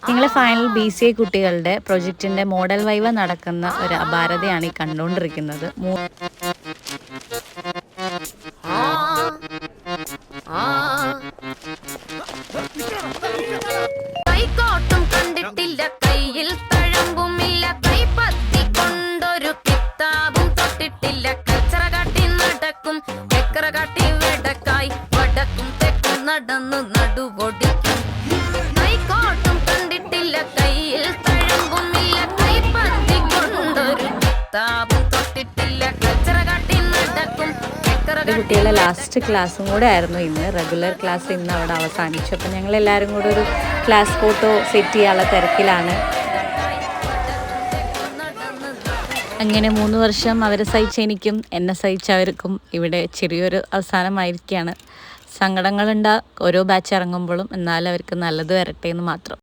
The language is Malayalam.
ഞങ്ങളെ ഫൈനൽ BCA കുട്ടികളുടെ പ്രൊജക്റ്റിൻ്റെ മോഡൽ വൈവ നടക്കുന്ന ഒരു അപാരതയാണ് ഈ കണ്ടുകൊണ്ടിരിക്കുന്നത്. കണ്ടിട്ടില്ല കയ്യിൽ തഴമ്പുമില്ല കൈപ്പത്തി കൊണ്ടൊരു കിതാബും തൊട്ടിട്ടില്ല കച്ചറ കാട്ടി നടക്കും ചക്കറ കാട്ടി വെടക്കായി വടക്കും തെക്കും നടന്നു നടുവൊടിക്കും കൈക്കോട്ടും കണ്ടിട്ടില്ല കയ്യിൽ തഴമ്പുമില്ല കൈപ്പത്തി കൊണ്ടൊരു കിതാബും തൊട്ടിട്ടില്ല കച്ചറ കാട്ടി നടക്കും. കുട്ടികളുടെ ലാസ്റ്റ് ക്ലാസ്സും കൂടെ ആയിരുന്നു ഇന്ന്. റെഗുലർ ക്ലാസ് ഇന്ന് അവിടെ അവസാനിച്ചു. അപ്പം ഞങ്ങളെല്ലാവരും കൂടെ ഒരു ക്ലാസ് ഫോട്ടോ സെറ്റ് ചെയ്യാനുള്ള തിരക്കിലാണ്. അങ്ങനെ 3 വർഷം അവരെ സഹിച്ച എനിക്കും എന്നെ സഹിച്ചവർക്കും ഇവിടെ ചെറിയൊരു അവസാനമായിരിക്കുകയാണ്. സങ്കടങ്ങളുണ്ട് ഓരോ ബാച്ച് ഇറങ്ങുമ്പോഴും, എന്നാലും അവർക്ക് നല്ലത് വരട്ടെ എന്ന് മാത്രം.